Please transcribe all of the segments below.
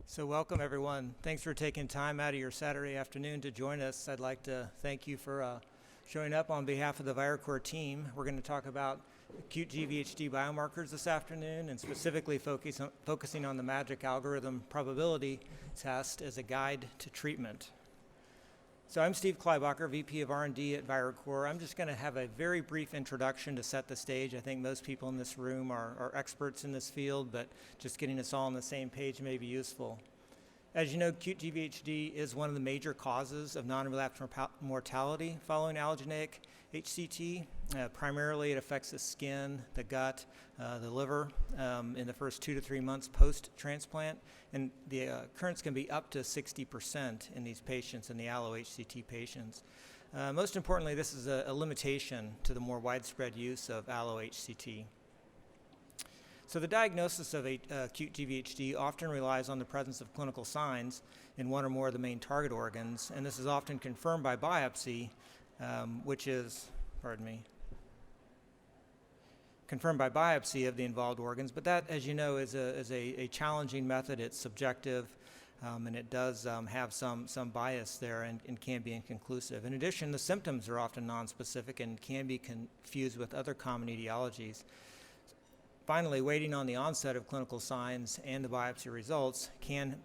So welcome everyone. Thanks for taking time out of your Saturday afternoon to join us. I'd like to thank you for showing up on behalf of the ViraCore team. We're going to talk about acute GVHD biomarkers this afternoon and specifically focusing on the MAGIC algorithm probability test as a guide to treatment. So I'm Steve Kleibacher, VP of R&D at ViraCore. I'm just going to have a very brief introduction to set the stage. I think most people in this room are experts in this field, but just getting us all on the same page may be useful. As you know, acute GVHD is one of the major causes of non-relapse mortality following allogeneic HCT. Primarily, it affects the skin, the gut, the liver in the first 2 to 3 months post-transplant, and the occurrence can be up to 60% in these patients, in the allo-HCT patients. Most importantly, this is a limitation to the more widespread use of allo-HCT. So the diagnosis of acute GVHD often relies on the presence of clinical signs in one or more of the main target organs, and this is often confirmed by biopsy, confirmed by biopsy of the involved organs, but that, as you know, is a challenging method. It's subjective, and it does have some bias there and can be inconclusive. In addition, the symptoms are often nonspecific and can be confused with other common etiologies. Finally, waiting on the onset of clinical signs and the biopsy results can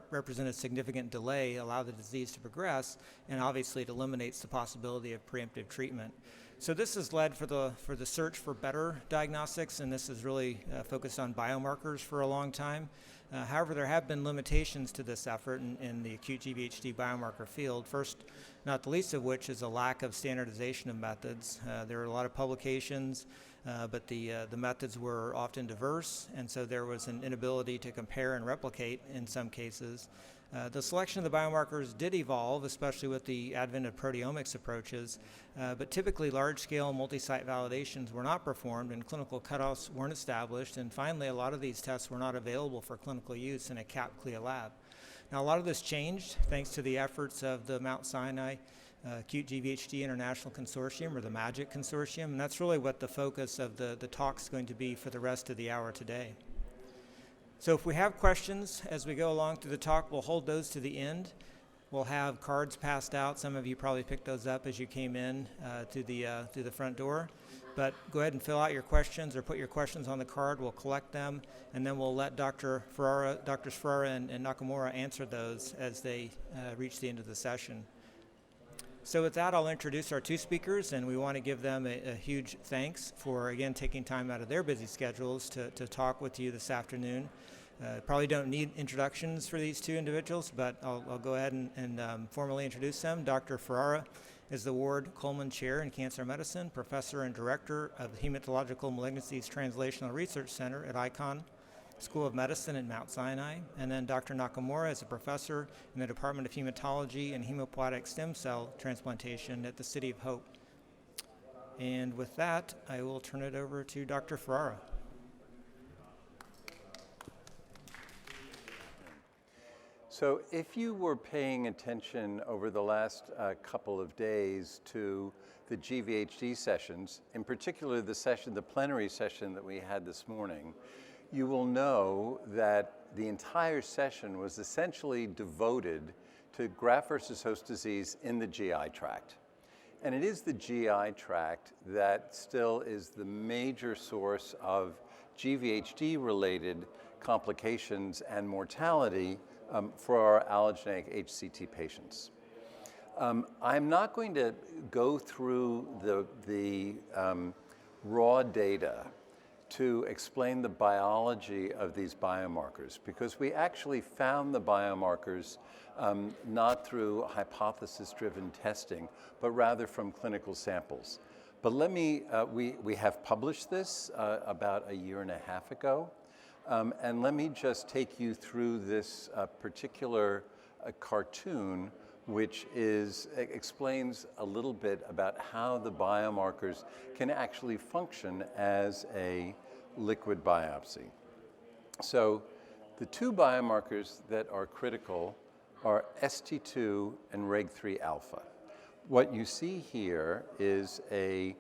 represent a significant delay, allow the disease to progress, and obviously it eliminates the possibility of preemptive treatment. So this has led for the search for better diagnostics, and this is really focused on biomarkers for a long time. However, there have been limitations to this effort in the acute GVHD biomarker field. First, not the least of which is a lack of standardization of methods. There are a lot of publications, but the methods were often diverse, and so there was an inability to compare and replicate in some cases. The selection of the biomarkers did evolve, especially with the advent of proteomics approaches, but typically large-scale multi-site validations were not performed and clinical cutoffs weren't established, and finally a lot of these tests were not available for clinical use in a CAP-CLIA lab. Now a lot of this changed thanks to the efforts of the Mount Sinai Acute GVHD International Consortium, or the MAGIC Consortium, and that's really what the focus of the talk's going to be for the rest of the hour today. So if we have questions as we go along through the talk, we'll hold those to the end. We'll have cards passed out. Some of you probably picked those up as you came in through the front door. But go ahead and fill out your questions or put your questions on the card. We'll collect them, and then we'll let Drs. Ferrara and Nakamura answer those as they reach the end of the session. So with that, I'll introduce our two speakers, and we want to give them a huge thanks for, again, taking time out of their busy schedules to talk with you this afternoon. Probably don't need introductions for these two individuals, but I'll go ahead and formally introduce them. Dr. Ferrara is the Ward Coleman Chair in Cancer Medicine, Professor and Director of the Hematological Malignancies Translational Research Center at Icahn School of Medicine at Mount Sinai. And then Dr. Nakamura is a professor in the Department of Hematology and Hemopoietic Stem Cell Transplantation at the City of Hope. And with that, I will turn it over to Dr. Ferrara. So if you were paying attention over the last couple of days to the GVHD sessions, in particular the plenary session that we had this morning, you will know that the entire session was essentially devoted to graft versus host disease in the GI tract. And it is the GI tract that still is the major source of GVHD-related complications and mortality for our allogeneic HCT patients. I'm not going to go through the raw data to explain the biology of these biomarkers, because we actually found the biomarkers not through hypothesis-driven testing, but rather from clinical samples. But let me, we have published this about a year and a half ago, and let me just take you through this particular cartoon, which explains a little bit about how the biomarkers can actually function as a liquid biopsy. So the two biomarkers that are critical are ST2 and Reg3 alpha. What you see here is a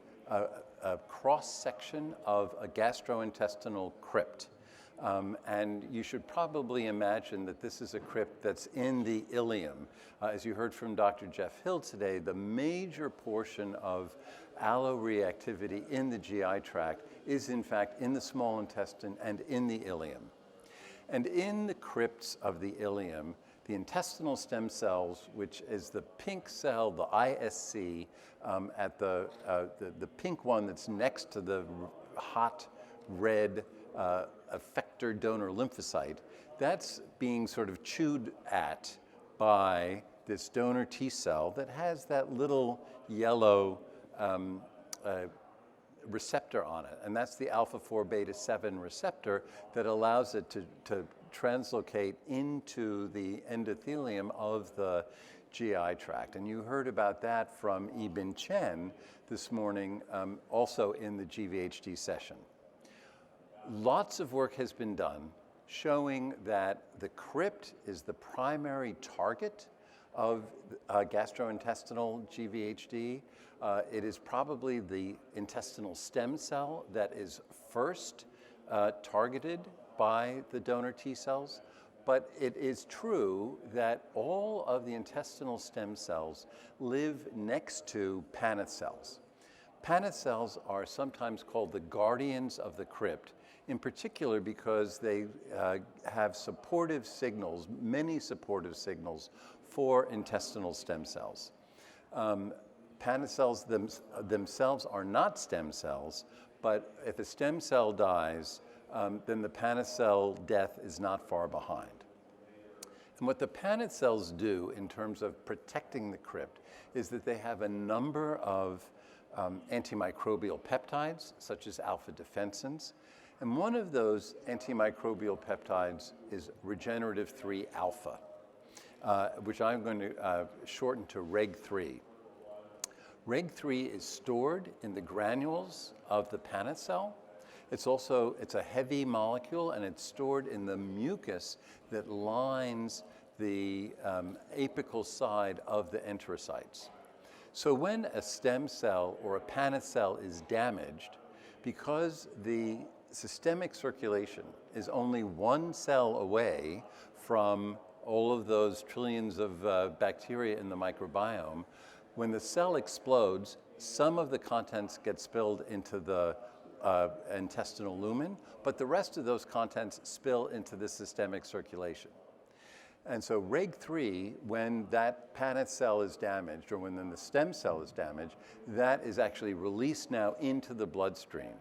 cross-section of a gastrointestinal crypt. And you should probably imagine that this is a crypt that's in the ileum. As you heard from Dr. Jeff Hill today, the major portion of alloreactivity in the GI tract is in fact in the small intestine and in the ileum. And in the crypts of the ileum, the intestinal stem cells, which is the pink cell, the ISC, at the pink one that's next to the hot red effector donor lymphocyte, that's being sort of chewed at by this donor T cell that has that little yellow receptor on it. And that's the alpha-4 beta-7 receptor that allows it to translocate into the endothelium of the GI tract. And you heard about that from Ibin Chen this morning, also in the GVHD session. Lots of work has been done showing that the crypt is the primary target of gastrointestinal GVHD. It is probably the intestinal stem cell that is first targeted by the donor T cells, but it is true that all of the intestinal stem cells live next to Paneth cells. Paneth cells are sometimes called the guardians of the crypt, in particular because they have supportive signals, many supportive signals for intestinal stem cells. Paneth cells themselves are not stem cells, but if a stem cell dies, then the Paneth cell death is not far behind. And what the Paneth cells do in terms of protecting the crypt is that they have a number of antimicrobial peptides, such as alpha defensins. And one of those antimicrobial peptides is regenerative 3 alpha, which I'm going to shorten to reg3. Reg3 is stored in the granules of the Paneth cell. It's a heavy molecule, and it's stored in the mucus that lines the apical side of the enterocytes. So when a stem cell or a Paneth cell is damaged, because the systemic circulation is only one cell away from all of those trillions of bacteria in the microbiome, when the cell explodes, some of the contents get spilled into the intestinal lumen, but the rest of those contents spill into the systemic circulation. And so reg3, when that Paneth cell is damaged, or when then the stem cell is damaged, that is actually released now into the bloodstream.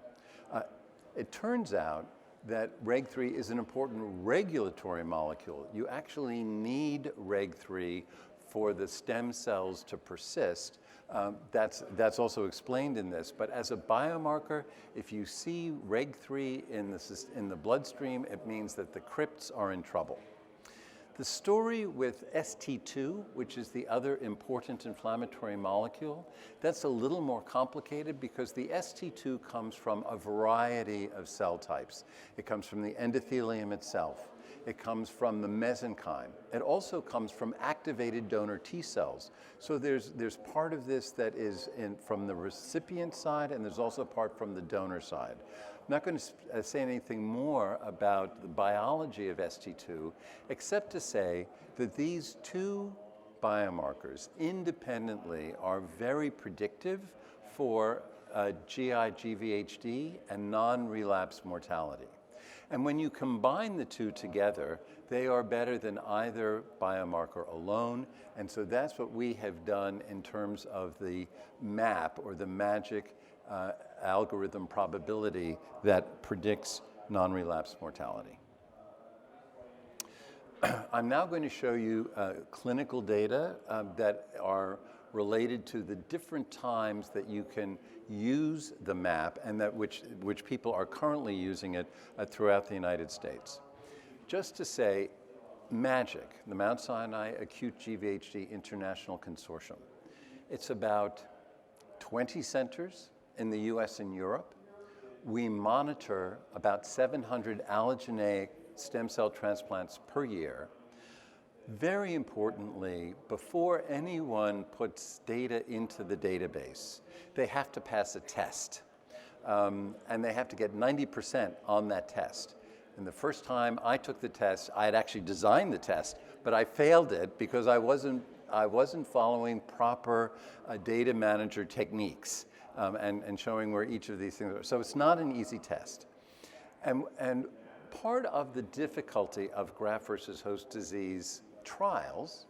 It turns out that reg3 is an important regulatory molecule. You actually need reg3 for the stem cells to persist. That's also explained in this. But as a biomarker, if you see reg3 in the bloodstream, it means that the crypts are in trouble. The story with ST2, which is the other important inflammatory molecule, that's a little more complicated because the ST2 comes from a variety of cell types. It comes from the endothelium itself. It comes from the mesenchyme. It also comes from activated donor T cells. So there's part of this that is from the recipient side, and there's also part from the donor side. I'm not going to say anything more about the biology of ST2, except to say that these two biomarkers independently are very predictive for GI GVHD and non-relapse mortality. And when you combine the two together, they are better than either biomarker alone. And so that's what we have done in terms of the MAP, or the magic algorithm probability that predicts non-relapse mortality. I'm now going to show you clinical data that are related to the different times that you can use the MAP, and that which people are currently using it throughout the United States. Just to say, MAGIC, the Mount Sinai Acute GVHD International Consortium. It's about 20 centers in the US and Europe. We monitor about 700 allogeneic stem cell transplants per year. Very importantly, before anyone puts data into the database, they have to pass a test. And they have to get 90% on that test. And the first time I took the test, I had actually designed the test, but I failed it because I wasn't following proper data manager techniques and showing where each of these things are. So it's not an easy test. And part of the difficulty of graft versus host disease trials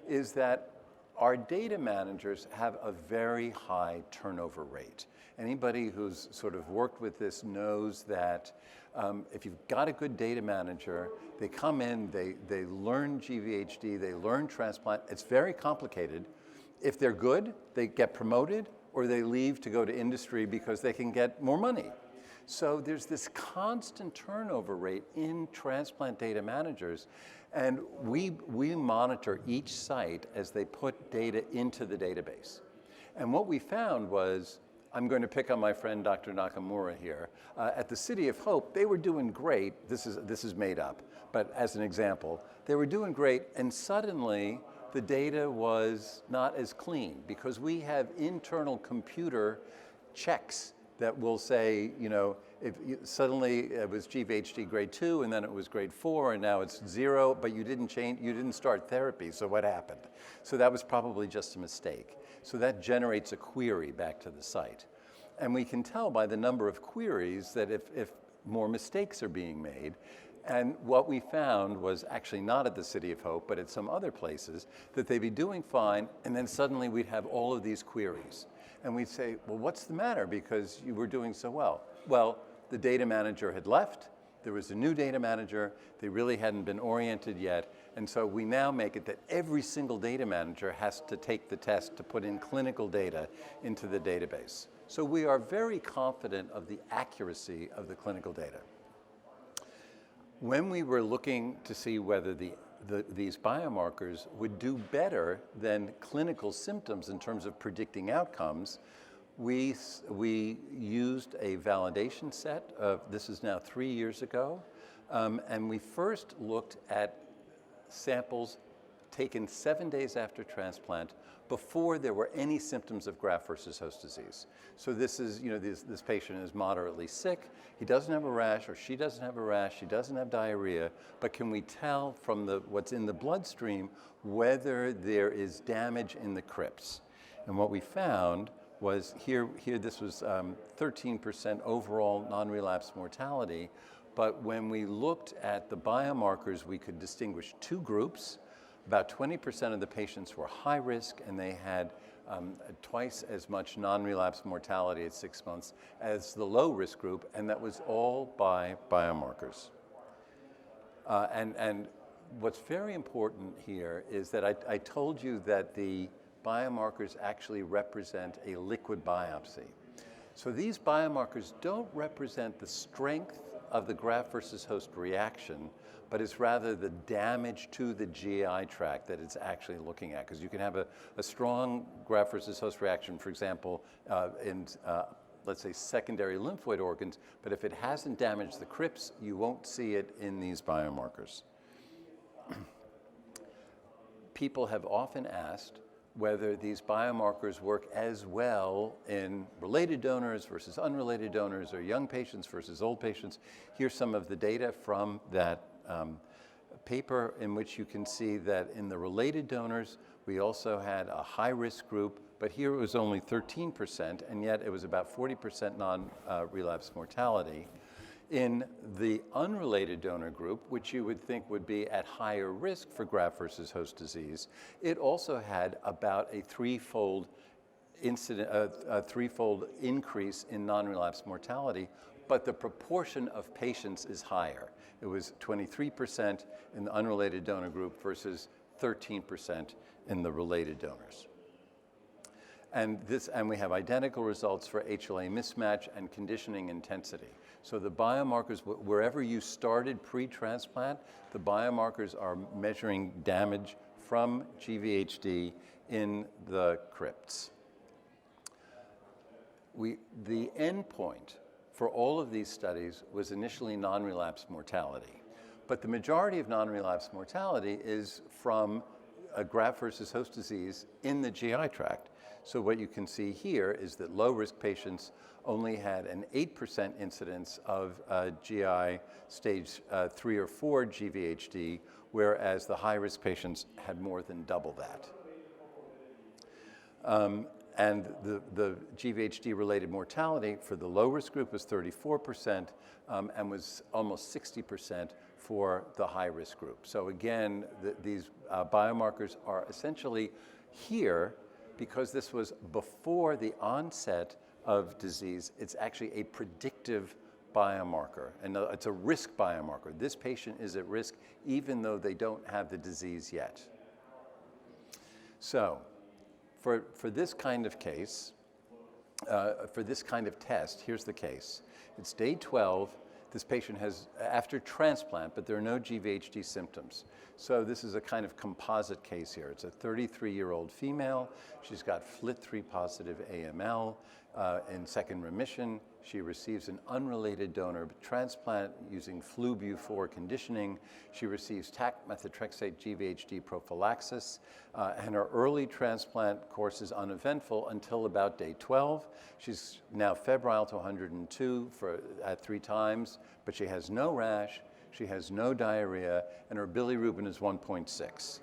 is that our data managers have a very high turnover rate. Anybody who's sort of worked with this knows that if you've got a good data manager, they come in, they learn GVHD, they learn transplant. It's very complicated. If they're good, they get promoted or they leave to go to industry because they can get more money. So there's this constant turnover rate in transplant data managers, and we monitor each site as they put data into the database. And what we found was, I'm going to pick on my friend Dr. Nakamura here. At the City of Hope, they were doing great. This is made up, but as an example, they were doing great, and suddenly the data was not as clean because we have internal computer checks that will say, you know, if suddenly it was GVHD grade 2 and then it was grade 4 and now it's 0, but you didn't start therapy, so what happened? So that was probably just a mistake. So that generates a query back to the site. And we can tell by the number of queries that if more mistakes are being made. And what we found was actually not at the City of Hope, but at some other places, that they'd be doing fine, and then suddenly we'd have all of these queries. And we'd say, well, what's the matter? Because you were doing so well. Well, the data manager had left. There was a new data manager. They really hadn't been oriented yet. And so we now make it that every single data manager has to take the test to put in clinical data into the database. So we are very confident of the accuracy of the clinical data. When we were looking to see whether these biomarkers would do better than clinical symptoms in terms of predicting outcomes, we used a validation set of, this is now 3 years ago, and we first looked at samples taken 7 days after transplant before there were any symptoms of graft versus host disease. So this is, you know, this patient is moderately sick. He doesn't have a rash, or she doesn't have a rash. She doesn't have diarrhea. But can we tell from what's in the bloodstream whether there is damage in the crypts? And what we found was here this was 13% overall non-relapse mortality. But when we looked at the biomarkers, we could distinguish two groups. About 20% of the patients were high risk, and they had twice as much non-relapse mortality at 6 months as the low risk group, and that was all by biomarkers. And what's very important here is that I told you that the biomarkers actually represent a liquid biopsy. So these biomarkers don't represent the strength of the graft versus host reaction, but it's rather the damage to the GI tract that it's actually looking at. Because you can have a strong graft versus host reaction, for example, in let's say secondary lymphoid organs, but if it hasn't damaged the crypts, you won't see it in these biomarkers. People have often asked whether these biomarkers work as well in related donors versus unrelated donors, or young patients versus old patients. Here's some of the data from that paper, in which you can see that in the related donors, we also had a high-risk group, but here it was only 13%, and yet it was about 40% non-relapse mortality. In the unrelated donor group, which you would think would be at higher risk for graft versus host disease, it also had about a threefold increase in non-relapse mortality, but the proportion of patients is higher. It was 23% in the unrelated donor group versus 13% in the related donors. And we have identical results for HLA mismatch and conditioning intensity. So the biomarkers, wherever you started pre-transplant, the biomarkers are measuring damage from GVHD in the crypts. The endpoint for all of these studies was initially non-relapse mortality. But the majority of non-relapse mortality is from a graft versus host disease in the GI tract. So what you can see here is that low-risk patients only had an 8% incidence of GI stage 3 or 4 GVHD, whereas the high-risk patients had more than double that. And the GVHD-related mortality for the low-risk group was 34% and was almost 60% for the high-risk group. So again, these biomarkers are essentially here because this was before the onset of disease. It's actually a predictive biomarker, and it's a risk biomarker. This patient is at risk even though they don't have the disease yet. So for this kind of case, for this kind of test, here's the case. It's day 12. This patient has, after transplant, but there are no GVHD symptoms. So this is a kind of composite case here. It's a 33-year-old female. She's got FLT3 positive AML in second remission. She receives an unrelated donor transplant using flu-bu4 conditioning. She receives TAC methotrexate GVHD prophylaxis, and her early transplant course is uneventful until about day 12. She's now febrile to 102 at 3 times, but she has no rash, she has no diarrhea, and her bilirubin is 1.6.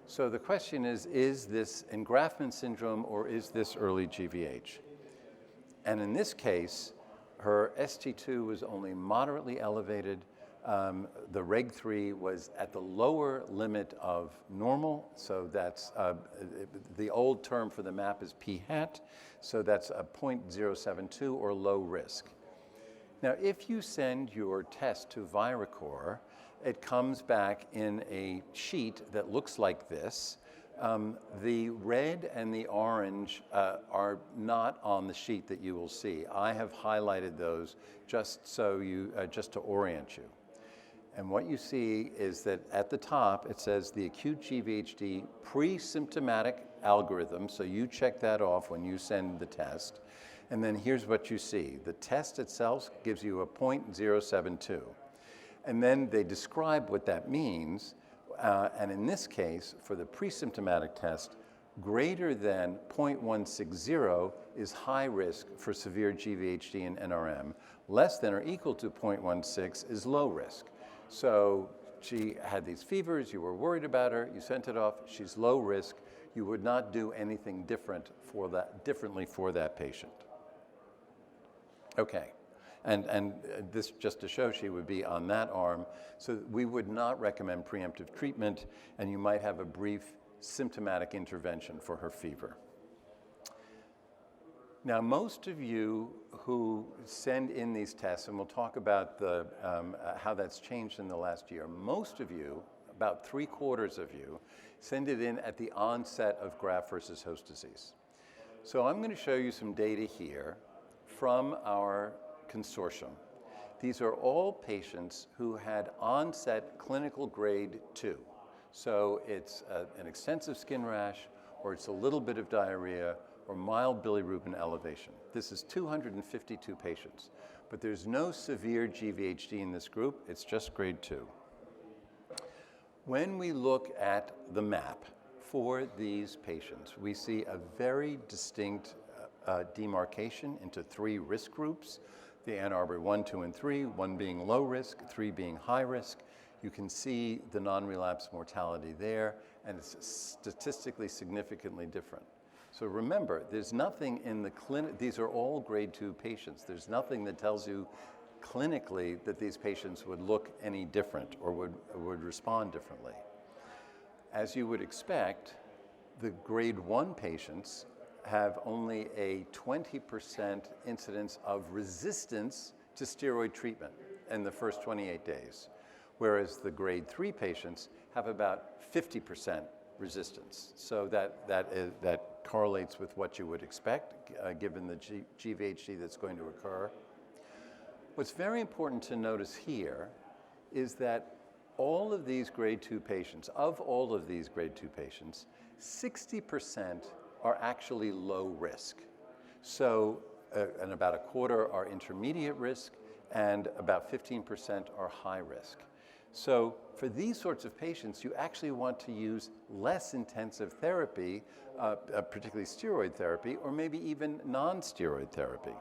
So the question is this engraftment syndrome or is this early GVH? And in this case, her ST2 was only moderately elevated. The reg3 was at the lower limit of normal, so that's the old term for the map is p hat, so that's a 0.072 or low risk. Now, if you send your test to Viracor, it comes back in a sheet that looks like this. The red and the orange are not on the sheet that you will see. I have highlighted those just to orient you. And what you see is that at the top it says the acute GVHD pre-symptomatic algorithm. So you check that off when you send the test. And then here's what you see. The test itself gives you a 0.072. And then they describe what that means. And in this case, for the pre-symptomatic test, greater than 0.160 is high risk for severe GVHD and NRM. Less than or equal to 0.16 is low risk. So she had these fevers, you were worried about her, you sent it off, she's low risk. You would not do anything differently for that patient. Okay. And this just to show she would be on that arm. So we would not recommend preemptive treatment, and you might have a brief symptomatic intervention for her fever. Now, most of you who send in these tests, and we'll talk about how that's changed in the last year, most of you, about 3/4 of you, send it in at the onset of graft versus host disease. So I'm going to show you some data here from our consortium. These are all patients who had onset clinical grade 2. So it's an extensive skin rash, or it's a little bit of diarrhea, or mild bilirubin elevation. This is 252 patients, but there's no severe GVHD in this group, it's just grade 2. When we look at the map for these patients, we see a very distinct demarcation into 3 risk groups. The Ann Arbor 1, 2, and 3, 1 being low risk, 3 being high risk. You can see the non-relapse mortality there, and it's statistically significantly different. So remember, there's nothing in the clinic, these are all grade 2 patients. There's nothing that tells you clinically that these patients would look any different or would respond differently. As you would expect, the grade 1 patients have only a 20% incidence of resistance to steroid treatment in the first 28 days, whereas the grade 3 patients have about 50% resistance. So that correlates with what you would expect, given the GVHD that's going to occur. What's very important to notice here is that all of these grade 2 patients, of all of these grade 2 patients, 60% are actually low risk. So, and about 1/4 are intermediate risk, and about 15% are high risk. So for these sorts of patients, you actually want to use less intensive therapy, particularly steroid therapy, or maybe even non-steroid therapy.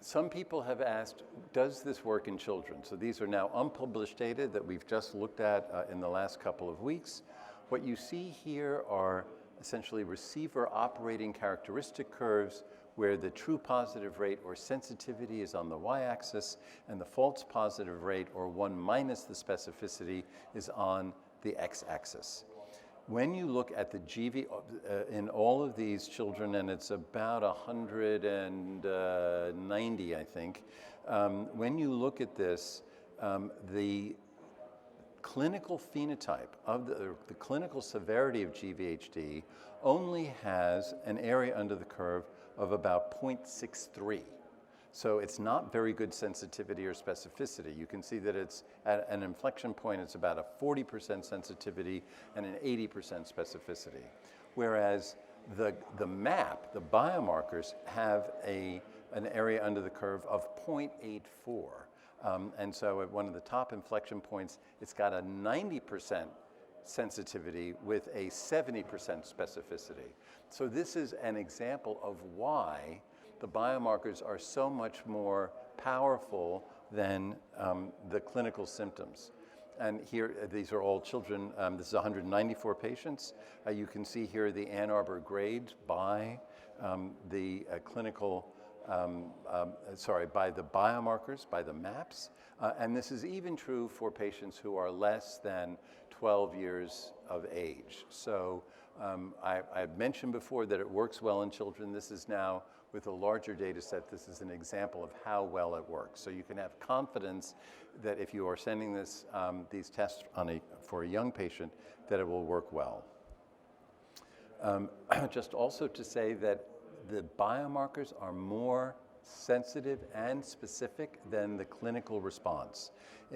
Some people have asked, does this work in children? So these are now unpublished data that we've just looked at in the last couple of weeks. What you see here are essentially receiver operating characteristic curves where the true positive rate or sensitivity is on the y-axis and the false positive rate or 1 minus the specificity is on the x-axis. When you look at the GV in all of these children, and it's about 190, I think, when you look at this, the clinical phenotype of the clinical severity of GVHD only has an area under the curve of about 0.63. So it's not very good sensitivity or specificity. You can see that it's at an inflection point, it's about a 40% sensitivity and an 80% specificity. Whereas the map, the biomarkers, have an area under the curve of 0.84. And so at one of the top inflection points, it's got a 90% sensitivity with a 70% specificity. So this is an example of why the biomarkers are so much more powerful than the clinical symptoms. And here, these are all children. This is 194 patients. You can see here the Ann Arbor grades by the by the biomarkers, by the maps. And this is even true for patients who are less than 12 years of age. So I've mentioned before that it works well in children. This is now, with a larger data set, this is an example of how well it works. So you can have confidence that if you are sending this, these tests for a young patient, that it will work well. Just also to say that the biomarkers are more sensitive and specific than the clinical response.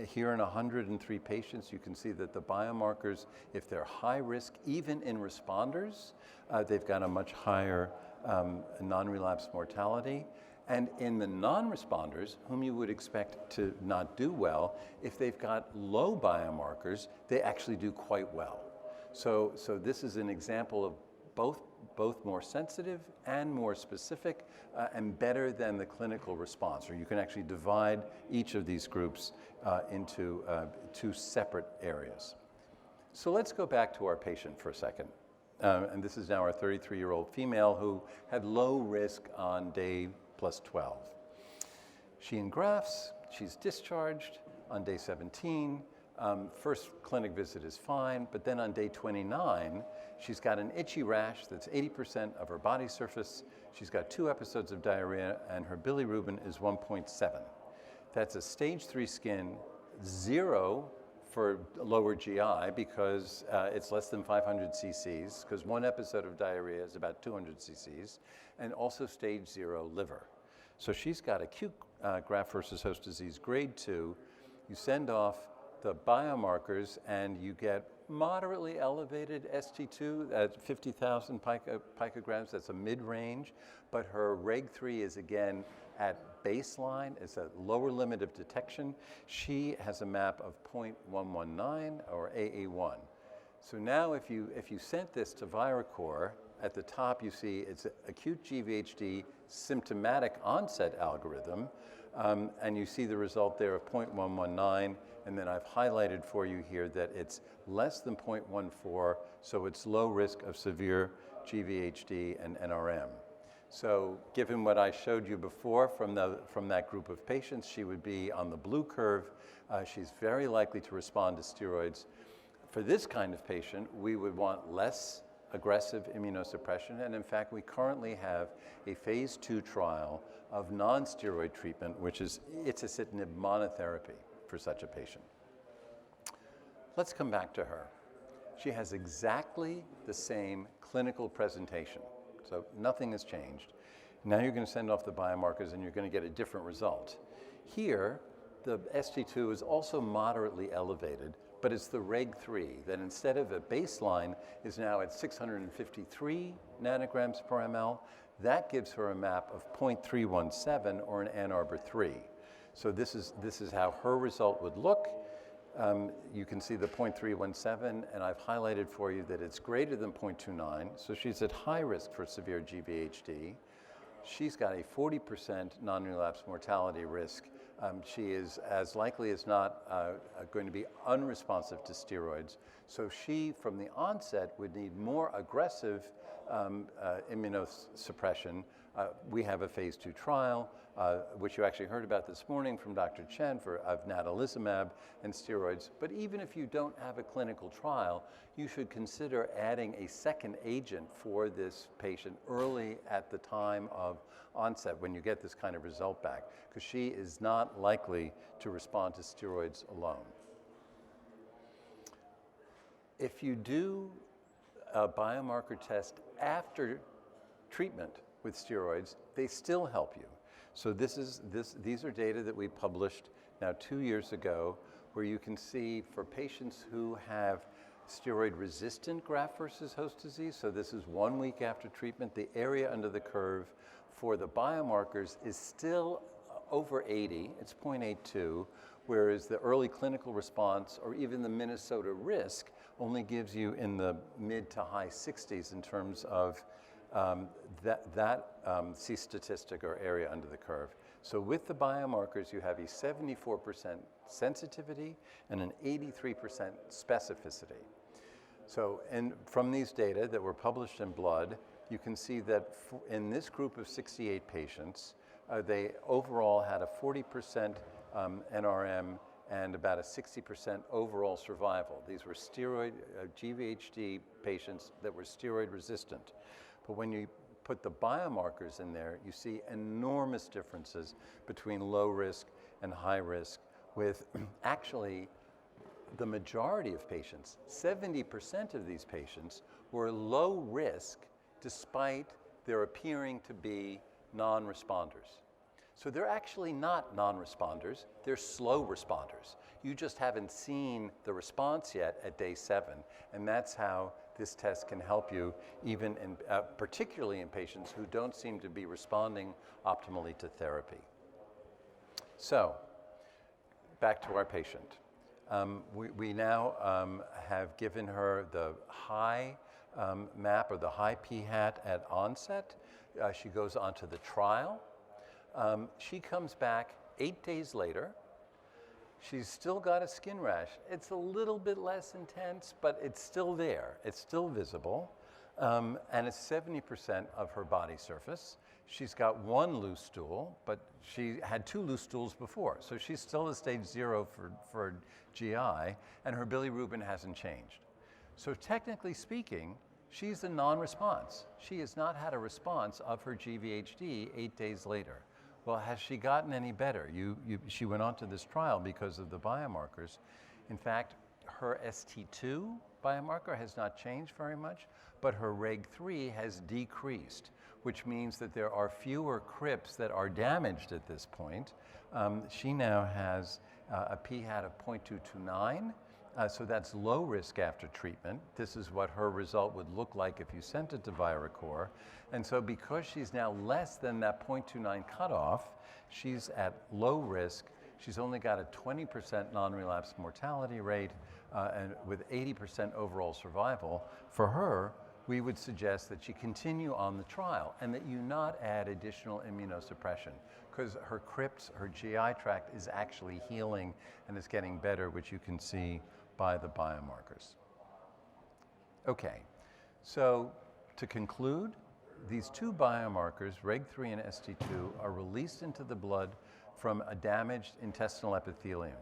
Here in 103 patients, you can see that the biomarkers, if they're high risk, even in responders, they've got a much higher non-relapse mortality. And in the non-responders, whom you would expect to not do well, if they've got low biomarkers, they actually do quite well. So this is an example of both more sensitive and more specific and better than the clinical response. Or you can actually divide each of these groups into two separate areas. So let's go back to our patient for a second. And this is now our 33-year-old female who had low risk on day plus 12. She engrafts, she's discharged on day 17. First clinic visit is fine, but then on day 29, she's got an itchy rash that's 80% of her body surface. She's got 2 episodes of diarrhea, and her bilirubin is 1.7. That's a stage 3 skin, 0 for lower GI because it's less than 500 cc's, because 1 episode of diarrhea is about 200 cc's, and also stage 0 liver. So she's got acute graft versus host disease grade 2. You send off the biomarkers and you get moderately elevated ST2 at 50,000 picograms. That's a mid-range, but her reg 3 is again at baseline. It's a lower limit of detection. She has a map of 0.119 or AA1. So now if you sent this to ViraCore, at the top you see it's acute GVHD symptomatic onset algorithm, and you see the result there of 0.119, and then I've highlighted for you here that it's less than 0.14, so it's low risk of severe GVHD and NRM. So given what I showed you before from that group of patients, she would be on the blue curve. She's very likely to respond to steroids. For this kind of patient, we would want less aggressive immunosuppression, and in fact, we currently have a phase 2 trial of non-steroid treatment, which is itacitinib monotherapy for such a patient. Let's come back to her. She has exactly the same clinical presentation, so nothing has changed. Now you're going to send off the biomarkers and you're going to get a different result. Here, the ST2 is also moderately elevated, but it's the reg 3 that instead of a baseline is now at 653 nanograms per ml. That gives her a map of 0.317 or an Ann Arbor 3. So this is how her result would look. You can see the 0.317, and I've highlighted for you that it's greater than 0.29, so she's at high risk for severe GVHD. She's got a 40% non-relapse mortality risk. She is as likely as not going to be unresponsive to steroids. So she, from the onset, would need more aggressive immunosuppression. We have a phase 2 trial, which you actually heard about this morning from Dr. Chen of natalizumab and steroids. But even if you don't have a clinical trial, you should consider adding a second agent for this patient early at the time of onset when you get this kind of result back, because she is not likely to respond to steroids alone. If you do a biomarker test after treatment with steroids, they still help you. So these are data that we published now 2 years ago, where you can see for patients who have steroid-resistant graft versus host disease, so this is 1 week after treatment, the area under the curve for the biomarkers is still over 80, it's 0.82, whereas the early clinical response or even the Minnesota risk only gives you in the mid to high 60s in terms of C statistic or area under the curve. So with the biomarkers, you have a 74% sensitivity and an 83% specificity. So from these data that were published in Blood, you can see that in this group of 68 patients, they overall had a 40% NRM and about a 60% overall survival. These were steroid GVHD patients that were steroid resistant. But when you put the biomarkers in there, you see enormous differences between low risk and high risk, with actually the majority of patients, 70% of these patients, were low risk despite their appearing to be non-responders. So they're actually not non-responders, they're slow responders. You just haven't seen the response yet at day 7, and that's how this test can help you, even in, particularly in patients who don't seem to be responding optimally to therapy. So, back to our patient. We now have given her the high MAP or the high p-hat at onset. She goes on to the trial. She comes back 8 days later. She's still got a skin rash. It's a little bit less intense, but it's still there. It's still visible. And it's 70% of her body surface. She's got 1 loose stool, but she had 2 loose stools before. So she's still at stage 0 for GI, and her bilirubin hasn't changed. So technically speaking, she's a non-response. She has not had a response of her GVHD 8 days later. Well, has she gotten any better? She went on to this trial because of the biomarkers. In fact, her ST2 biomarker has not changed very much, but her reg3 has decreased, which means that there are fewer crypts that are damaged at this point. She now has a p-hat of 0.229, so that's low risk after treatment. This is what her result would look like if you sent it to Viracor. And so because she's now less than that 0.29 cutoff, she's at low risk. She's only got a 20% non-relapse mortality rate and with 80% overall survival. For her, we would suggest that she continue on the trial and that you not add additional immunosuppression, because her crypts, her GI tract is actually healing and is getting better, which you can see by the biomarkers. Okay, so to conclude, these 2 biomarkers, reg3 and ST2, are released into the blood from a damaged intestinal epithelium.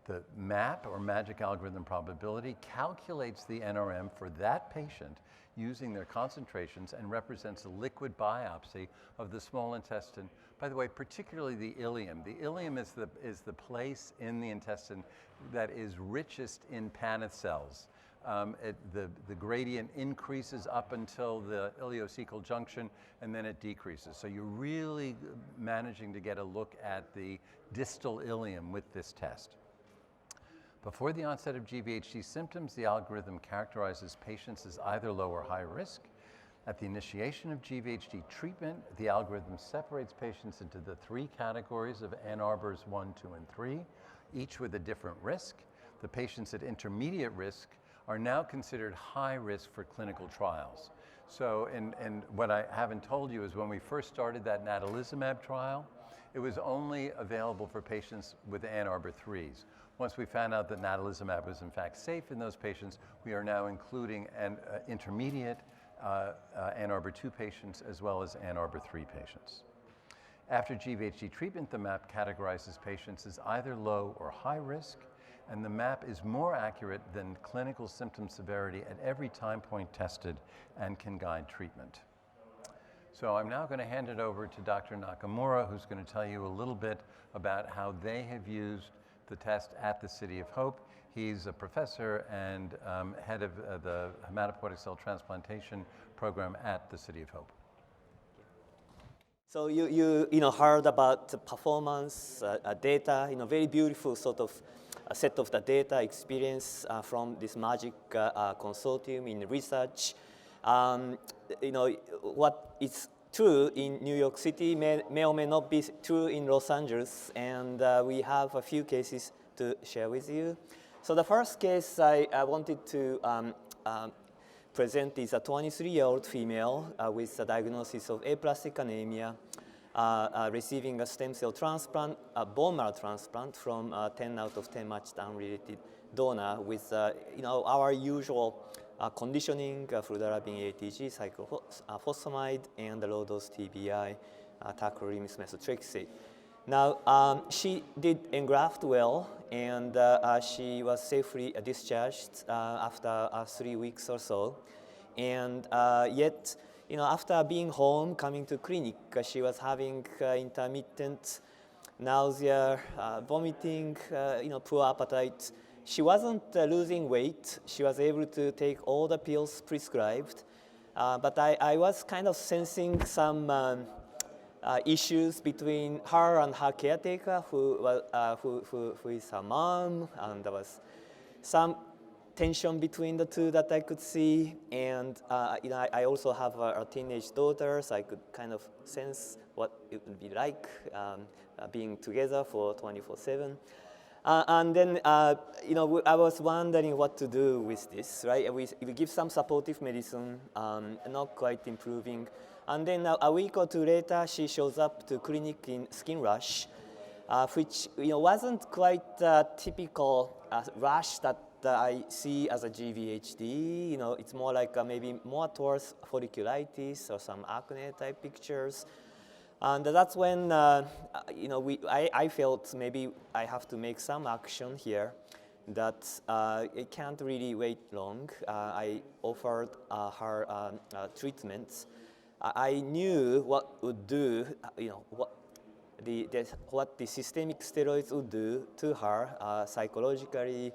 The MAP, or magic algorithm probability, calculates the NRM for that patient using their concentrations and represents a liquid biopsy of the small intestine. By the way, particularly the ileum. The ileum is the place in the intestine that is richest in Paneth cells. The gradient increases up until the ileocecal junction, and then it decreases. So you're really managing to get a look at the distal ileum with this test. Before the onset of GVHD symptoms, the algorithm characterizes patients as either low or high risk. At the initiation of GVHD treatment, the algorithm separates patients into the 3 categories of Ann Arbor's 1, 2, and 3, each with a different risk. The patients at intermediate risk are now considered high risk for clinical trials. So, and what I haven't told you is when we first started that natalizumab trial, it was only available for patients with Ann Arbor 3s. Once we found out that natalizumab was in fact safe in those patients, we are now including intermediate Ann Arbor 2 patients as well as Ann Arbor 3 patients. After GVHD treatment, the map categorizes patients as either low or high risk, and the map is more accurate than clinical symptom severity at every time point tested and can guide treatment. So I'm now going to hand it over to Dr. Nakamura, who's going to tell you a little bit about how they have used the test at the City of Hope. He's a professor and head of the hematopoietic cell transplantation program at the City of Hope. So you heard about the performance data, very beautiful sort of a set of the data experience from this MAGIC consortium in research. What is true in New York City may or may not be true in Los Angeles, and we have a few cases to share with you. So the first case I wanted to present is a 23-year-old female with a diagnosis of aplastic anemia, receiving a stem cell transplant, a bone marrow transplant from 10 out of 10 matched unrelated donor with our usual conditioning, fludarabine ATG, cyclophosphamide, and the low-dose TBI, tacrolimus methotrexate. Now, she did engraft well, and she was safely discharged after 3 weeks or so. And yet, after being home, coming to clinic, she was having intermittent nausea, vomiting, poor appetite. She wasn't losing weight. She was able to take all the pills prescribed. But I was kind of sensing some issues between her and her caretaker, who is her mom, and there was some tension between the two that I could see. And I also have a teenage daughter, so I could kind of sense what it would be like being together for 24/7. And then, I was wondering what to do with this, right? We give some supportive medicine, not quite improving. And then a week or two later, she shows up to clinic in skin rash, which wasn't quite a typical rash that I see as a GVHD. It's more like maybe more towards folliculitis or some acne type pictures. And that's when I felt maybe I have to make some action here, that it can't really wait long. I offered her treatments. I knew what would do, what the systemic steroids would do to her psychologically,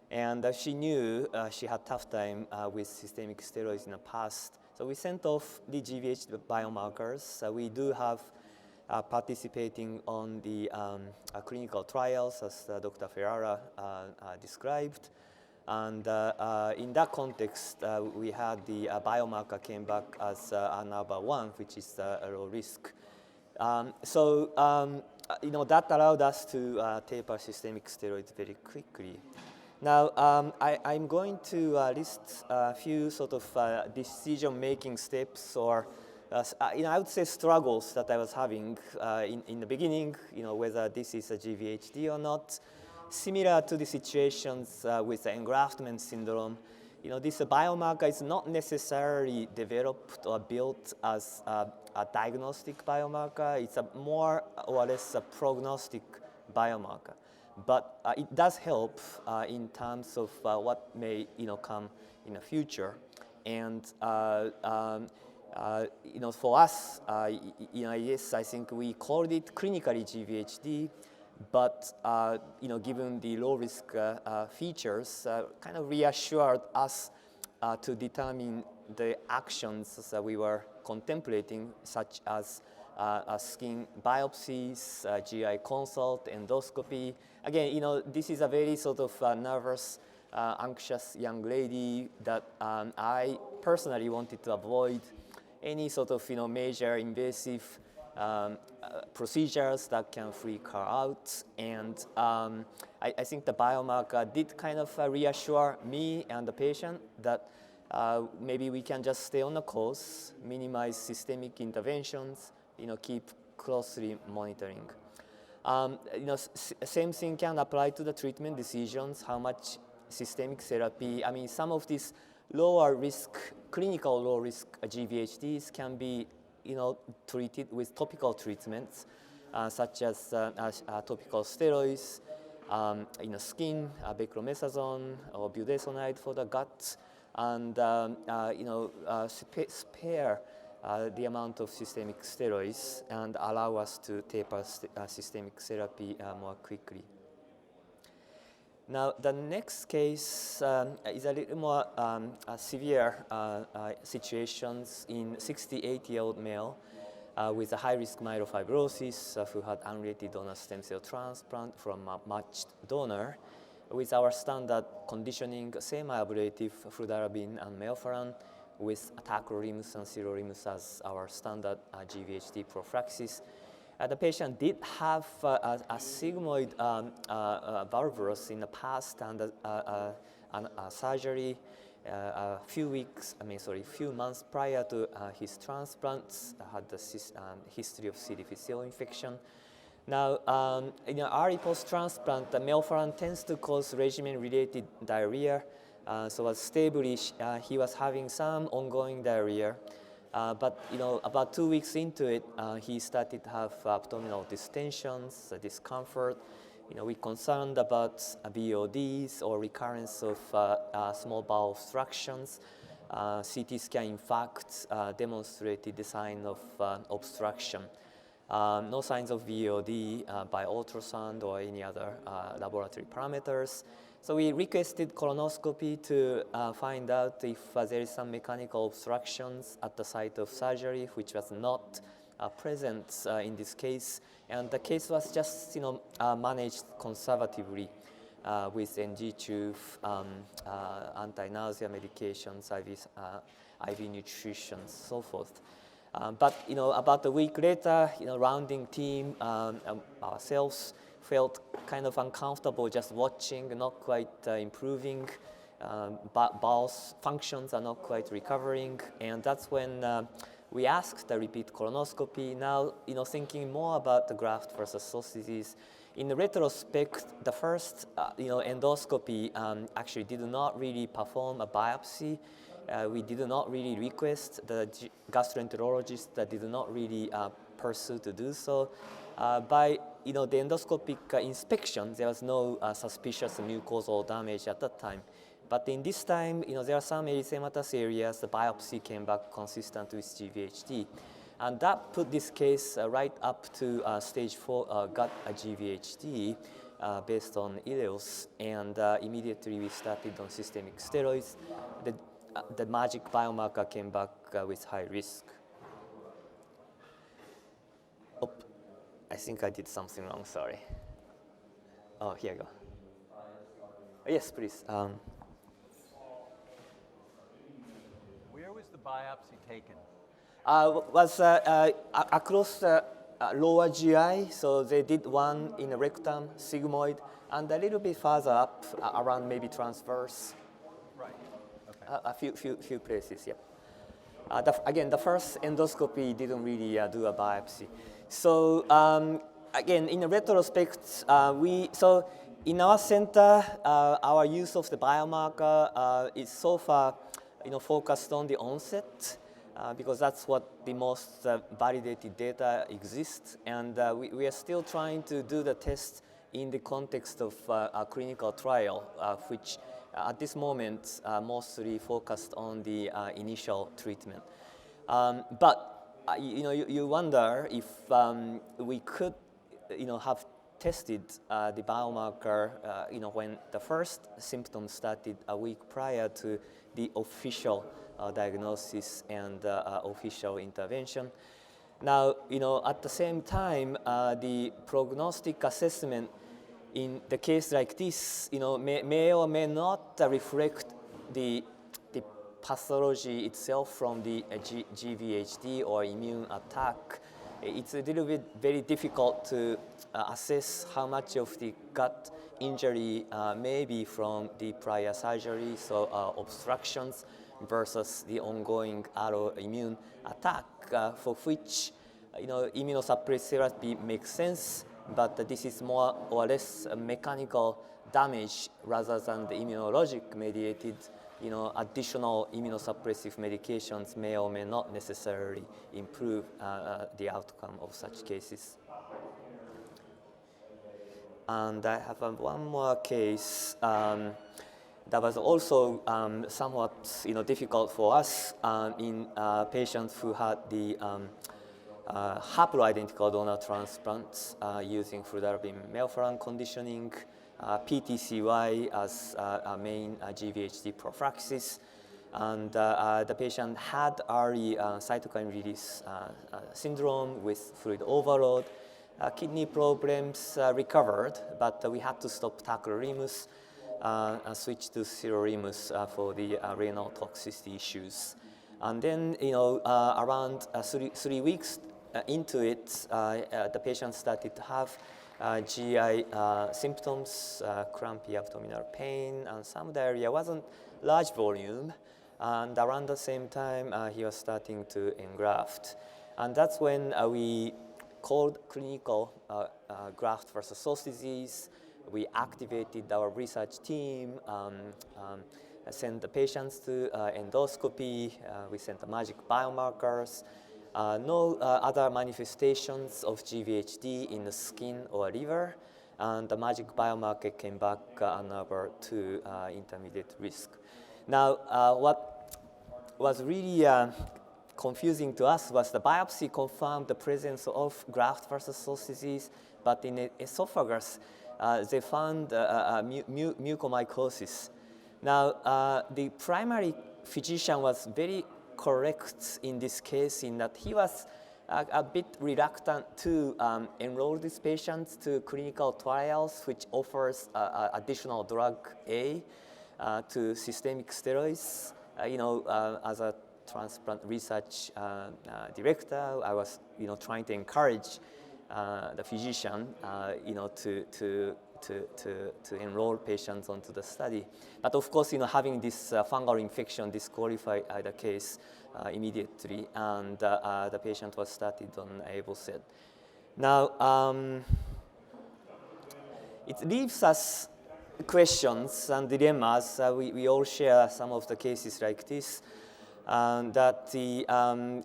and she knew she had tough time with systemic steroids in the past. So we sent off the GVHD biomarkers. We do have participating on the clinical trials, as Dr. Ferrara described. And in that context, we had the biomarker came back as number 1, which is a low risk. That allowed us to taper systemic steroids very quickly. Now, I'm going to list a few sort of decision-making steps, or I would say struggles that I was having in the beginning, whether this is a GVHD or not. Similar to the situations with the engraftment syndrome, this biomarker is not necessarily developed or built as a diagnostic biomarker. It's a more or less a prognostic biomarker. But it does help in terms of what may come in the future. And for us, yes, I think we called it clinically GVHD, but given the low risk features, kind of reassured us to determine the actions that we were contemplating, such as skin biopsies, GI consult, endoscopy. Again, this is a very sort of nervous, anxious young lady that I personally wanted to avoid any sort of major invasive procedures that can freak her out. And I think the biomarker did kind of reassure me and the patient that maybe we can just stay on the course, minimize systemic interventions, keep closely monitoring. Same thing can apply to the treatment decisions, how much systemic therapy. I mean, some of these lower risk, clinical low risk GVHDs can be, treated with topical treatments, such as topical steroids, skin, beclomethasone or budesonide for the gut, and spare the amount of systemic steroids and allow us to taper systemic therapy more quickly. Now, the next case is a little more severe situations in 68-year-old male with a high-risk myelofibrosis who had unrelated donor stem cell transplant from a matched donor with our standard conditioning, semi-ablative fludarabine and melphalan with tacrolimus and sirolimus as our standard GVHD prophylaxis. The patient did have a sigmoid valvulus in the past and a surgery a few months prior to his transplants. Had the history of C. difficile infection. Now, in early post-transplant, the melphalan tends to cause regimen-related diarrhea. So as stably, he was having some ongoing diarrhea. But about 2 weeks into it, he started to have abdominal distensions, discomfort. We're concerned about VODs or recurrence of small bowel obstructions. CT scan, in fact, demonstrated the sign of obstruction. No signs of VOD by ultrasound or any other laboratory parameters. So we requested colonoscopy to find out if there is some mechanical obstructions at the site of surgery, which was not present in this case. And the case was just managed conservatively with NG tube, anti-nausea medications, IV nutrition, so forth. But about a week later, rounding team, ourselves felt kind of uncomfortable just watching, not quite improving. Bowel functions are not quite recovering, and that's when we asked the repeat colonoscopy. Now, thinking more about the graft versus host disease. In the retrospect, the first endoscopy actually did not really perform a biopsy. We did not really request. The gastroenterologist did not really pursue to do so. By the endoscopic inspection, there was no suspicious mucosal damage at that time. But in this time, there are some erythematous areas. The biopsy came back consistent with GVHD. And that put this case right up to stage 4 gut GVHD based on ileus. And immediately we started on systemic steroids. The magic biomarker came back with high risk. I think I did something wrong, sorry. Oh, here you go. Yes, please. Where was the biopsy taken? Was across the lower GI, so they did one in the rectum, sigmoid, and a little bit further up, around maybe transverse. Right. Okay. A few places, yeah. Again, the first endoscopy didn't really do a biopsy. So again, in the retrospect, so in our center, our use of the biomarker is so far, focused on the onset because that's what the most validated data exists, and we are still trying to do the test in the context of a clinical trial, which at this moment mostly focused on the initial treatment. But you wonder if we could, have tested the biomarker, when the first symptoms started a week prior to the official diagnosis and official intervention. Now, at the same time, the prognostic assessment in the case like this, may or may not reflect the pathology itself from the GVHD or immune attack, it's a little bit very difficult to assess how much of the gut injury may be from the prior surgery, so obstructions versus the ongoing autoimmune attack, for which immunosuppressive therapy makes sense, but this is more or less a mechanical damage rather than the immunologic mediated. Additional immunosuppressive medications may or may not necessarily improve the outcome of such cases. And I have one more case that was also somewhat difficult for us in patients who had the haploidentical donor transplants using fludarabine melphalan conditioning, PTCY as a main GVHD prophylaxis, and the patient had early cytokine release syndrome with fluid overload, kidney problems recovered, but we had to stop tacrolimus and switch to sirolimus for the renal toxicity issues. And then, around 3 weeks into it, the patient started to have GI symptoms, crampy abdominal pain, and some diarrhea. Wasn't large volume, and around the same time he was starting to engraft. And that's when we called clinical graft versus host disease. We activated our research team, sent the patients to endoscopy. We sent the magic biomarkers. No other manifestations of GVHD in the skin or liver, and the magic biomarker came back number 2 intermediate risk. Now, what was really confusing to us was the biopsy confirmed the presence of graft versus host disease, but in the esophagus, they found mucormycosis. Now, the primary physician was very correct in this case in that he was a bit reluctant to enroll these patients to clinical trials, which offers additional drug A to systemic steroids. As a transplant research director, I was trying to encourage the physician to enroll patients onto the study. But of course, having this fungal infection disqualified the case immediately, and the patient was started on Abelset. Now, it leaves us questions and dilemmas. We all share some of the cases like this, that the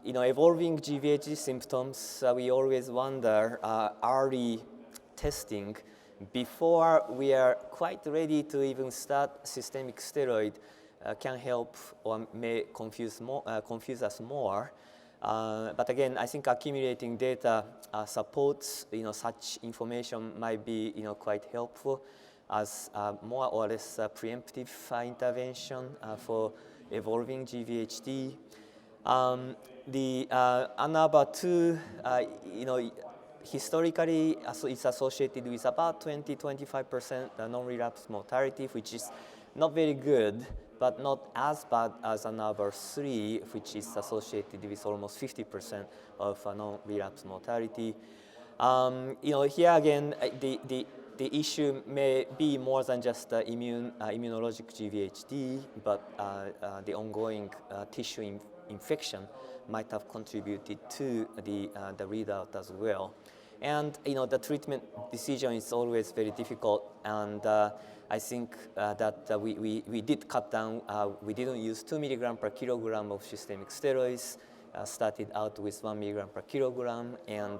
evolving GVHD symptoms, we always wonder early testing before we are quite ready to even start systemic steroid can help or may confuse us more. But again, I think accumulating data supports such information might be quite helpful as more or less preemptive intervention for evolving GVHD. The ANABA2, historically, it's associated with about 20-25% non-relapse mortality, which is not very good, but not as bad as ANABA3, which is associated with almost 50% of non-relapse mortality. Here again, the issue may be more than just immunologic GVHD, but the ongoing tissue infection might have contributed to the readout as well. And the treatment decision is always very difficult, and I think that we did cut down. We didn't use 2 milligram per kilogram of systemic steroids. Started out with 1 milligram per kilogram, and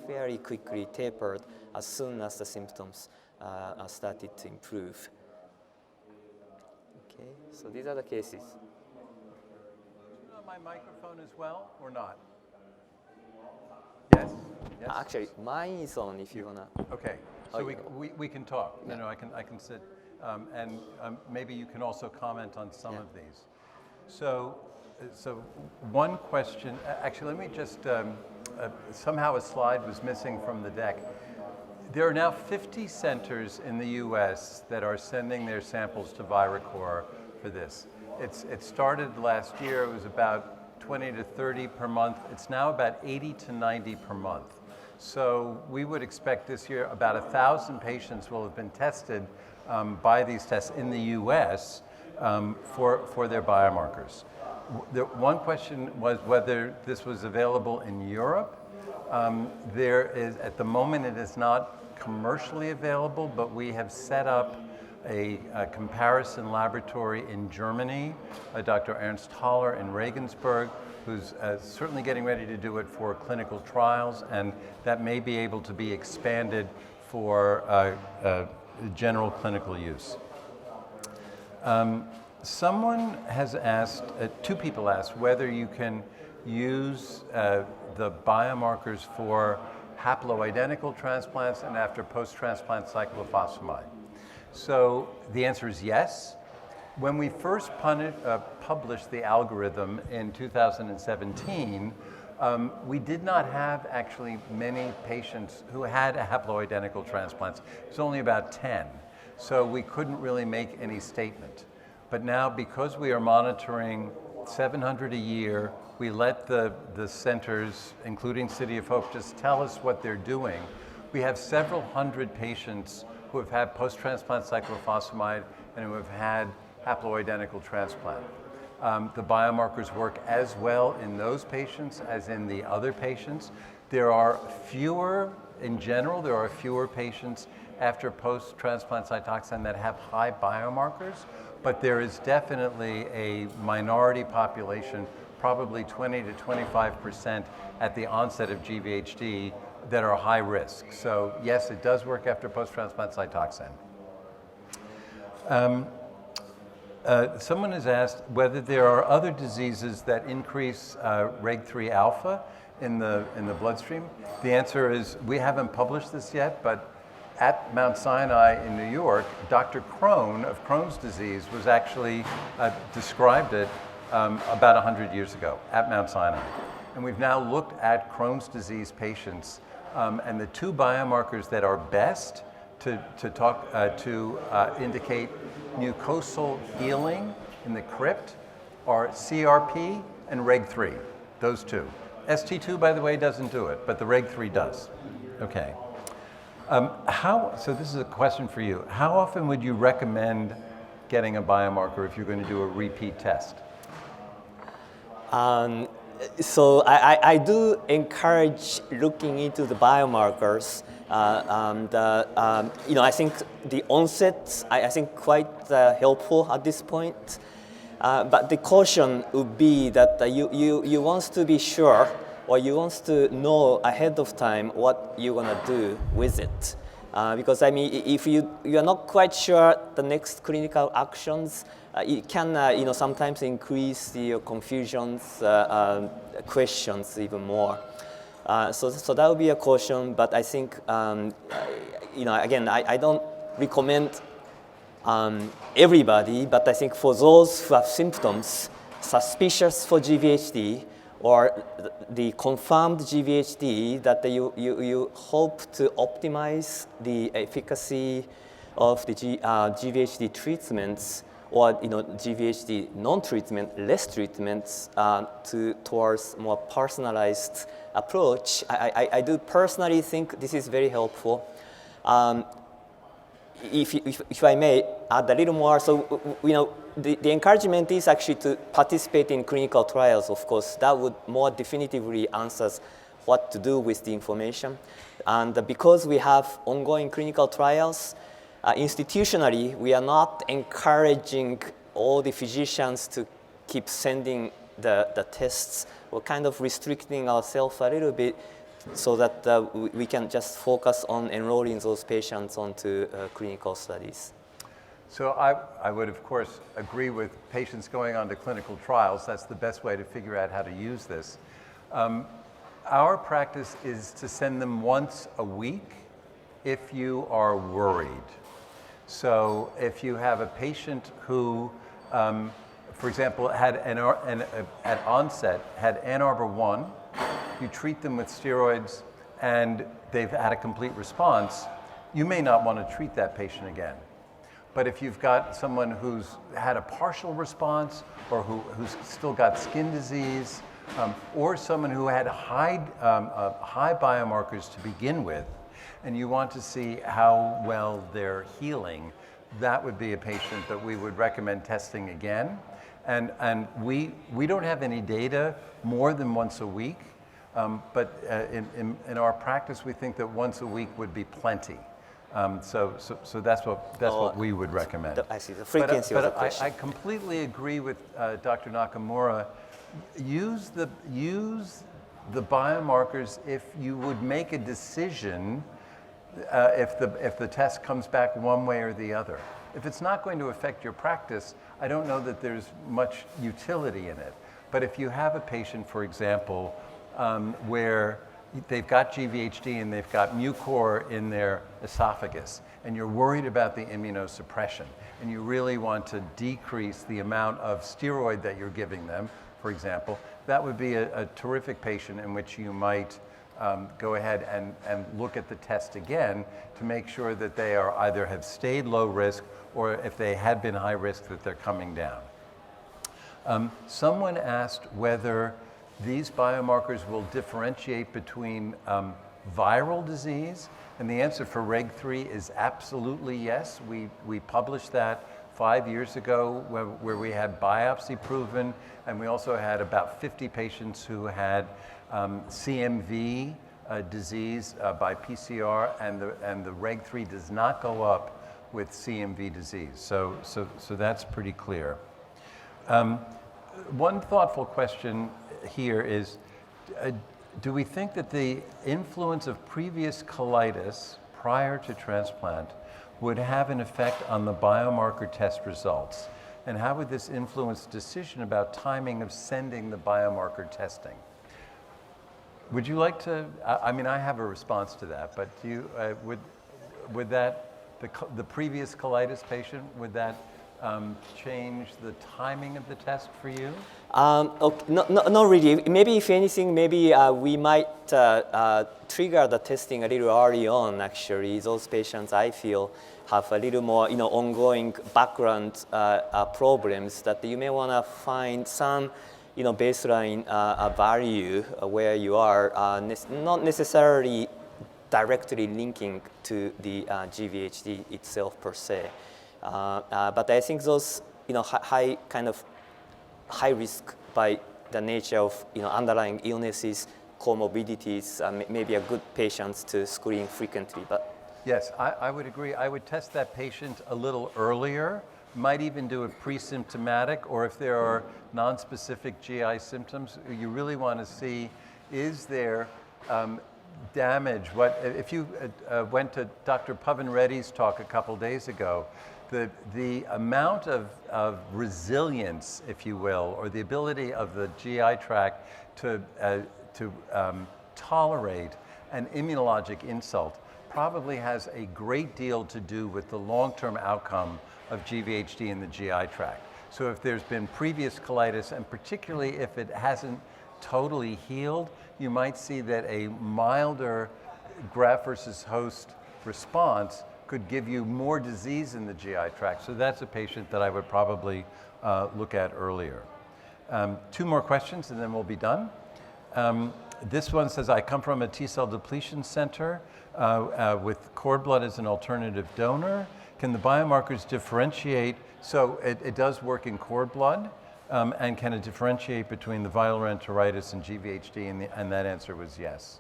very quickly tapered as soon as the symptoms started to improve. Okay, so these are the cases. My microphone as well, or not? Yes. Yes. Actually, mine is on. If you wanna. Okay. So Oh, we can talk. Yeah. I can sit, and maybe you can also comment on some of these. So one question. Actually, let me just. Somehow a slide was missing from the deck. There are now 50 centers in the U.S. that are sending their samples to Viracor for this. It started last year. It was about 20 to 30 per month. It's now about 80 to 90 per month. So we would expect this year about 1,000 patients will have been tested by these tests in the U.S. For their biomarkers. The one question was whether this was available in Europe. There is, at the moment, it is not commercially available, but we have set up a comparison laboratory in Germany, Dr. Ernst Haller in Regensburg, who's certainly getting ready to do it for clinical trials, and that may be able to be expanded for general clinical use. Someone has asked, two people asked, whether you can use the biomarkers for haploidentical transplants and after post-transplant cyclophosphamide. So the answer is yes. When we first published the algorithm in 2017, we did not have actually many patients who had haploidentical transplants. It was only about 10. So we couldn't really make any statement. But now, because we are monitoring 700 a year, we let the centers, including City of Hope, just tell us what they're doing. We have several hundred patients who have had post-transplant cyclophosphamide and who have had haploidentical transplant. The biomarkers work as well in those patients as in the other patients. There are fewer, in general, there are fewer patients after post-transplant Cytoxan that have high biomarkers, but there is definitely a minority population, probably 20 to 25% at the onset of GVHD, that are high risk. So yes, it does work after post-transplant Cytoxan. Someone has asked whether there are other diseases that increase reg3 alpha in the bloodstream. The answer is we haven't published this yet, but at Mount Sinai in New York, Dr. Crohn of Crohn's disease was actually described it about 100 years ago at Mount Sinai. And we've now looked at Crohn's disease patients, and the two biomarkers that are best to indicate mucosal healing in the crypt are CRP and reg3, those two. ST2, by the way, doesn't do it, but the reg3 does. Okay. So this is a question for you. How often would you recommend getting a biomarker if you're going to do a repeat test? So I do encourage looking into the biomarkers. I think the onset, I think quite helpful at this point. But the caution would be that you want to be sure, or you want to know ahead of time what you're gonna do with it. Because I mean, if you are not quite sure the next clinical actions, it can sometimes increase the confusions, questions even more. So that would be a caution, but I think again, I don't recommend everybody, but I think for those who have symptoms suspicious for GVHD or the confirmed GVHD, that you hope to optimize the efficacy of the GVHD treatments, or GVHD non-treatment, less treatments towards more personalized approach. I do personally think this is very helpful. If I may add a little more, so the encouragement is actually to participate in clinical trials, of course. That would more definitively answer what to do with the information. And because we have ongoing clinical trials, institutionally, we are not encouraging all the physicians to keep sending the tests. We're kind of restricting ourselves a little bit so that we can just focus on enrolling those patients onto clinical studies. So I would, of course, agree with patients going on to clinical trials. That's the best way to figure out how to use this. Our practice is to send them once a week if you are worried. So if you have a patient who, for example, at onset had Ann Arbor 1, you treat them with steroids and they've had a complete response, you may not want to treat that patient again. But if you've got someone who's had a partial response or who's still got skin disease, or someone who had high biomarkers to begin with, and you want to see how well they're healing, that would be a patient that we would recommend testing again. And we don't have any data more than once a week, but in our practice, we think that once a week would be plenty. So that's what we would recommend. I see, the frequency of the question. I completely agree with Dr. Nakamura. Use the biomarkers if you would make a decision if the test comes back one way or the other. If it's not going to affect your practice, I don't know that there's much utility in it. But if you have a patient, for example, where they've got GVHD and they've got mucor in their esophagus, and you're worried about the immunosuppression, and you really want to decrease the amount of steroid that you're giving them, for example, that would be a terrific patient in which you might go ahead and look at the test again to make sure that they are either have stayed low risk or if they had been high risk that they're coming down. Someone asked whether these biomarkers will differentiate between viral disease, and the answer for Reg3 is absolutely yes. We published that 5 years ago where we had biopsy proven, and we also had about 50 patients who had CMV disease by PCR, and the Reg3 does not go up with CMV disease. So that's pretty clear. One thoughtful question here is, do we think that the influence of previous colitis prior to transplant would have an effect on the biomarker test results? And how would this influence decision about timing of sending the biomarker testing? Would you like to, I mean, I have a response to that, but do you, would that, the previous colitis patient, would that change the timing of the test for you? Okay, not really. Maybe if anything, maybe we might trigger the testing a little early on. Actually, those patients I feel have a little more, ongoing background problems that you may want to find some, baseline value where you are not necessarily directly linking to the GVHD itself per se. But I think those, high risk by the nature of, underlying illnesses, comorbidities, may be a good patients to screen frequently. But yes, I would agree. I would test that patient a little earlier, might even do it pre-symptomatic, or if there are non-specific GI symptoms, you really want to see, is there damage? If you went to Dr. Pavan Reddy's talk a couple days ago, the amount of resilience, if you will, or the ability of the GI tract to tolerate an immunologic insult probably has a great deal to do with the long-term outcome of GVHD in the GI tract. So if there's been previous colitis, and particularly if it hasn't totally healed, you might see that a milder graft versus host response could give you more disease in the GI tract. So that's a patient that I would probably look at earlier. 2 more questions and then we'll be done. This one says, I come from a T-cell depletion center with cord blood as an alternative donor. Can the biomarkers differentiate? So it does work in cord blood, and can it differentiate between the viral enteritis and GVHD? And that answer was yes.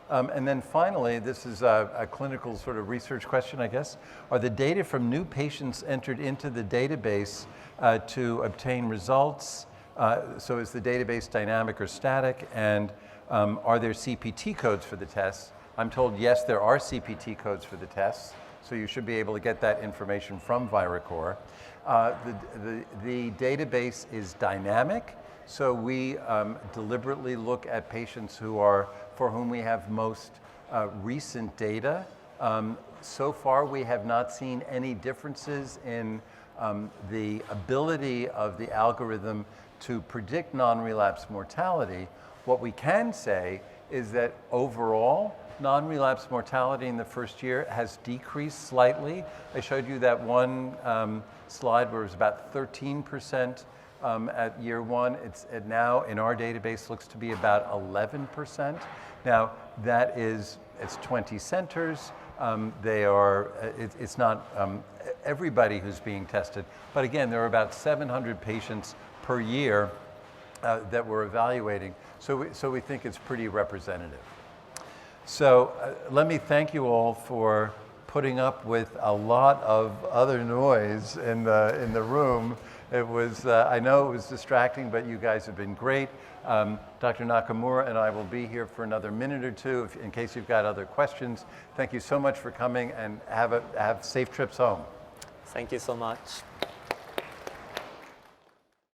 And then finally, this is a clinical sort of research question, I guess. Are the data from new patients entered into the database to obtain results? So is the database dynamic or static? And are there CPT codes for the tests? I'm told, yes, there are CPT codes for the tests. So you should be able to get that information from ViraCore. The database is dynamic. So we deliberately look at patients for whom we have most recent data. So far, we have not seen any differences in the ability of the algorithm to predict non-relapse mortality. What we can say is that overall, non-relapse mortality in the first year has decreased slightly. I showed you that one slide where it was about 13% at year one. It's now in our database looks to be about 11%. Now that is, it's 20 centers. It's not everybody who's being tested, but again, there are about 700 patients per year that we're evaluating. So we think it's pretty representative. So let me thank you all for putting up with a lot of other noise in the room. It was, I know it was distracting, but you guys have been great. Dr. Nakamura and I will be here for another minute or two in case you've got other questions. Thank you so much for coming, and have safe trips home. Thank you so much.